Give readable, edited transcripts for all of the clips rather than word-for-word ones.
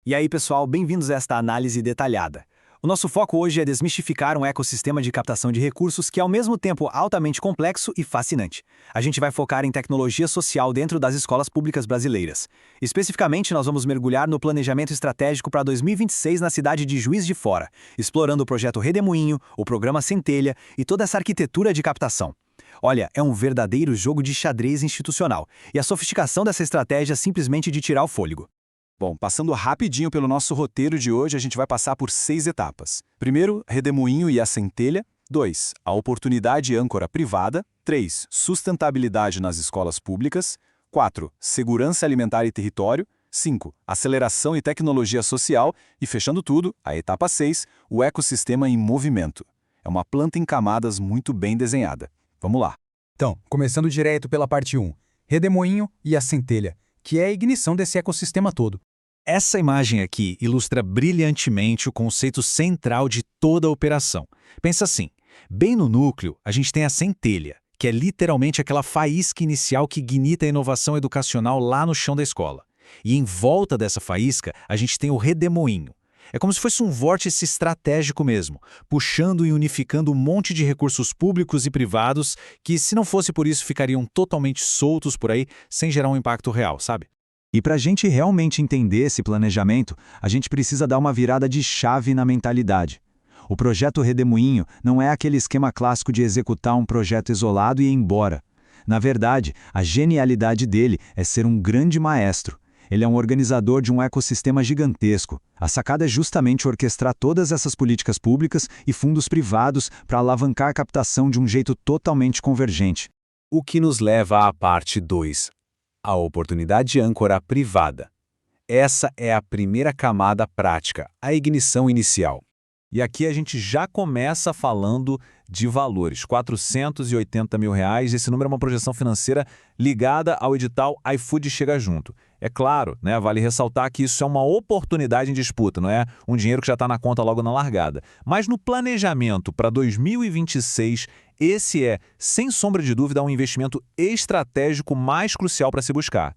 E aí, pessoal, bem-vindos a esta análise detalhada. O nosso foco hoje é desmistificar um ecossistema de captação de recursos que é ao mesmo tempo altamente complexo e fascinante. A gente vai focar em tecnologia social dentro das escolas públicas brasileiras. Especificamente, nós vamos mergulhar no planejamento estratégico para 2026 na cidade de Juiz de Fora, explorando o projeto Redemoinho, o programa Centelha e toda essa arquitetura de captação. Olha, é um verdadeiro jogo de xadrez institucional, e a sofisticação dessa estratégia é simplesmente de tirar o fôlego. Bom, passando rapidinho pelo nosso roteiro de hoje, a gente vai passar por 6 etapas. Primeiro, Redemoinho e a Centelha. 2. A oportunidade âncora privada. 3. Sustentabilidade nas escolas públicas. 4. Segurança alimentar e território. 5. Aceleração e tecnologia social. E fechando tudo, a etapa 6, o ecossistema em movimento. É uma planta em camadas muito bem desenhada. Vamos lá. Então, começando direto pela parte 1, Redemoinho e a Centelha, que é a ignição desse ecossistema todo. Essa imagem aqui ilustra brilhantemente o conceito central de toda a operação. Pensa assim, bem no núcleo a gente tem a centelha, que é literalmente aquela faísca inicial que ignita a inovação educacional lá no chão da escola. E em volta dessa faísca a gente tem o redemoinho. É como se fosse um vórtice estratégico mesmo, puxando e unificando um monte de recursos públicos e privados que, se não fosse por isso, ficariam totalmente soltos por aí, sem gerar um impacto real, sabe? E para a gente realmente entender esse planejamento, a gente precisa dar uma virada de chave na mentalidade. O projeto Redemoinho não é aquele esquema clássico de executar um projeto isolado e ir embora. Na verdade, a genialidade dele é ser um grande maestro. Ele é um organizador de um ecossistema gigantesco. A sacada é justamente orquestrar todas essas políticas públicas e fundos privados para alavancar a captação de um jeito totalmente convergente. O que nos leva à parte 2. A oportunidade âncora privada. Essa é a primeira camada prática, a ignição inicial. E aqui a gente já começa falando de valores, R$480 mil. Esse número é uma projeção financeira ligada ao edital iFood Chega Junto. É claro, né, vale ressaltar que isso é uma oportunidade em disputa, não é um dinheiro que já está na conta logo na largada. Mas no planejamento para 2026, esse é, sem sombra de dúvida, um investimento estratégico mais crucial para se buscar.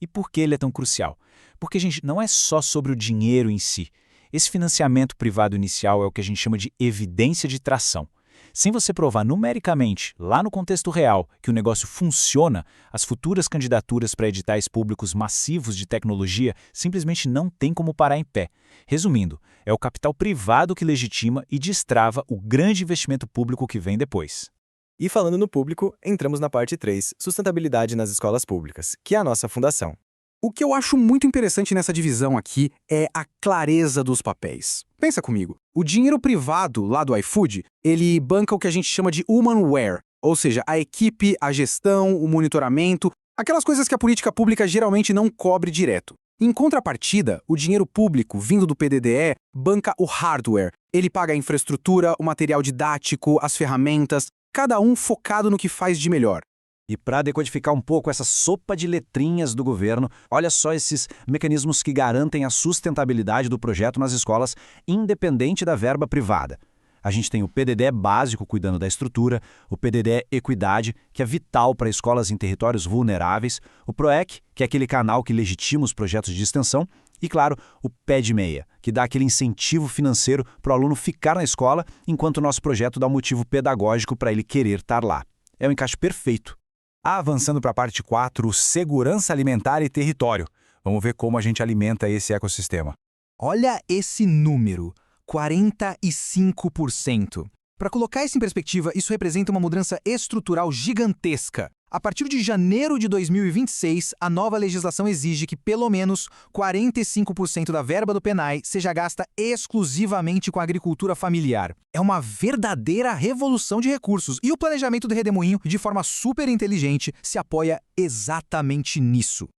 E por que ele é tão crucial? Porque, gente, não é só sobre o dinheiro em si. Esse financiamento privado inicial é o que a gente chama de evidência de tração. Sem você provar numericamente, lá no contexto real, que o negócio funciona, as futuras candidaturas para editais públicos massivos de tecnologia simplesmente não têm como parar em pé. Resumindo, é o capital privado que legitima e destrava o grande investimento público que vem depois. E falando no público, entramos na parte 3, sustentabilidade nas escolas públicas, que é a nossa fundação. O que eu acho muito interessante nessa divisão aqui é a clareza dos papéis. Pensa comigo, o dinheiro privado lá do iFood, ele banca o que a gente chama de humanware, ou seja, a equipe, a gestão, o monitoramento, aquelas coisas que a política pública geralmente não cobre direto. Em contrapartida, o dinheiro público vindo do PDDE banca o hardware. Ele paga a infraestrutura, o material didático, as ferramentas, cada um focado no que faz de melhor. E para decodificar um pouco essa sopa de letrinhas do governo, olha só esses mecanismos que garantem a sustentabilidade do projeto nas escolas, independente da verba privada. A gente tem o PDDE básico cuidando da estrutura, o PDDE Equidade, que é vital para escolas em territórios vulneráveis, o PROEC, que é aquele canal que legitima os projetos de extensão, e, claro, o PED-6, que dá aquele incentivo financeiro para o aluno ficar na escola, enquanto o nosso projeto dá um motivo pedagógico para ele querer estar lá. É um encaixe perfeito. Avançando para a parte 4, segurança alimentar e território. Vamos ver como a gente alimenta esse ecossistema. Olha esse número, 45%. Para colocar isso em perspectiva, isso representa uma mudança estrutural gigantesca. A partir de janeiro de 2026, a nova legislação exige que pelo menos 45% da verba do PNAE seja gasta exclusivamente com a agricultura familiar. É uma verdadeira revolução de recursos e o planejamento do Redemoinho, de forma super inteligente, se apoia exatamente nisso.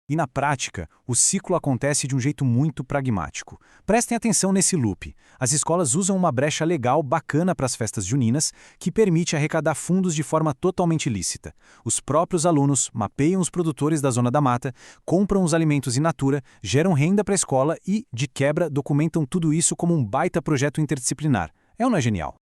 E na prática, o ciclo acontece de um jeito muito pragmático. Prestem atenção nesse loop. As escolas usam uma brecha legal bacana para as festas juninas, que permite arrecadar fundos de forma totalmente lícita. Os próprios alunos mapeiam os produtores da Zona da Mata, compram os alimentos in natura, geram renda para a escola e, de quebra, documentam tudo isso como um baita projeto interdisciplinar. É ou não é genial?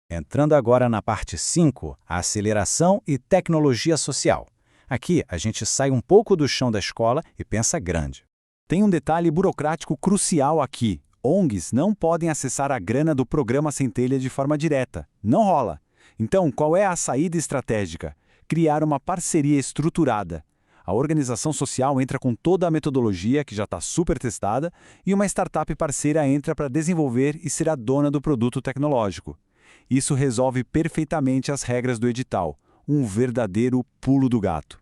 Entrando agora na parte 5, a aceleração e tecnologia social. Aqui, a gente sai um pouco do chão da escola e pensa grande. Tem um detalhe burocrático crucial aqui. ONGs não podem acessar a grana do programa Centelha de forma direta. Não rola. Então, qual é a saída estratégica? Criar uma parceria estruturada. A organização social entra com toda a metodologia, que já está super testada, e uma startup parceira entra para desenvolver e ser a dona do produto tecnológico. Isso resolve perfeitamente as regras do edital. Um verdadeiro pulo do gato.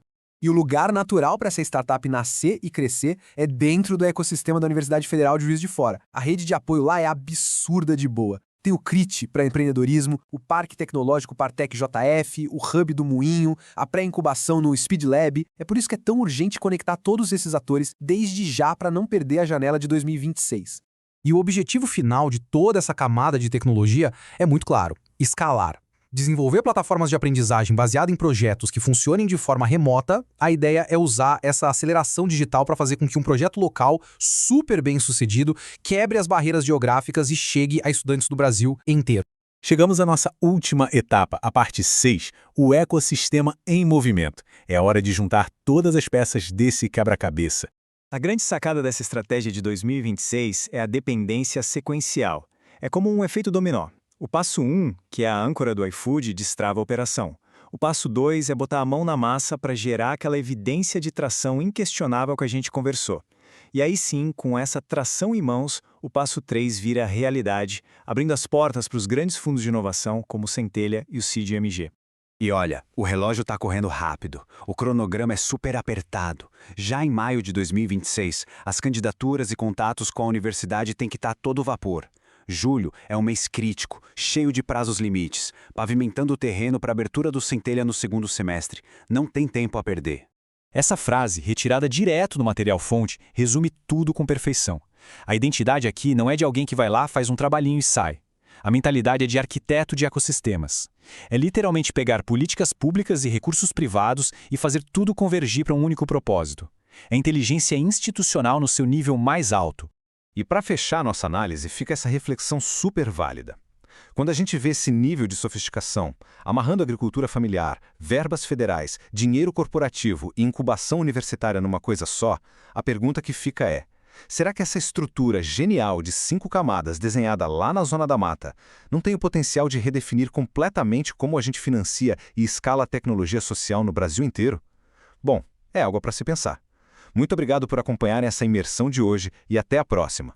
E o lugar natural para essa startup nascer e crescer é dentro do ecossistema da Universidade Federal de Juiz de Fora. A rede de apoio lá é absurda de boa. Tem o CRIT para empreendedorismo, o Parque Tecnológico Partec JF, o Hub do Moinho, a pré-incubação no Speed Lab. É por isso que é tão urgente conectar todos esses atores desde já para não perder a janela de 2026. E o objetivo final de toda essa camada de tecnologia é muito claro: escalar. Desenvolver plataformas de aprendizagem baseadas em projetos que funcionem de forma remota. A ideia é usar essa aceleração digital para fazer com que um projeto local super bem sucedido quebre as barreiras geográficas e chegue a estudantes do Brasil inteiro. Chegamos à nossa última etapa, a parte 6, o ecossistema em movimento. É a hora de juntar todas as peças desse quebra-cabeça. A grande sacada dessa estratégia de 2026 é a dependência sequencial. É como um efeito dominó. O passo 1, que é a âncora do iFood, destrava a operação. O passo 2 é botar a mão na massa para gerar aquela evidência de tração inquestionável que a gente conversou. E aí sim, com essa tração em mãos, o passo 3 vira realidade, abrindo as portas para os grandes fundos de inovação como o Centelha e o CID-MG. E olha, o relógio está correndo rápido, o cronograma é super apertado. Já em maio de 2026, as candidaturas e contatos com a universidade têm que estar todo vapor. Julho é um mês crítico, cheio de prazos limites, pavimentando o terreno para a abertura do Centelha no segundo semestre. Não tem tempo a perder. Essa frase, retirada direto do material-fonte, resume tudo com perfeição. A identidade aqui não é de alguém que vai lá, faz um trabalhinho e sai. A mentalidade é de arquiteto de ecossistemas. É literalmente pegar políticas públicas e recursos privados e fazer tudo convergir para um único propósito. É inteligência institucional no seu nível mais alto. E para fechar nossa análise, fica essa reflexão super válida. Quando a gente vê esse nível de sofisticação, amarrando agricultura familiar, verbas federais, dinheiro corporativo e incubação universitária numa coisa só, a pergunta que fica é: será que essa estrutura genial de 5 camadas desenhada lá na Zona da Mata não tem o potencial de redefinir completamente como a gente financia e escala a tecnologia social no Brasil inteiro? Bom, é algo para se pensar. Muito obrigado por acompanhar essa imersão de hoje e até a próxima.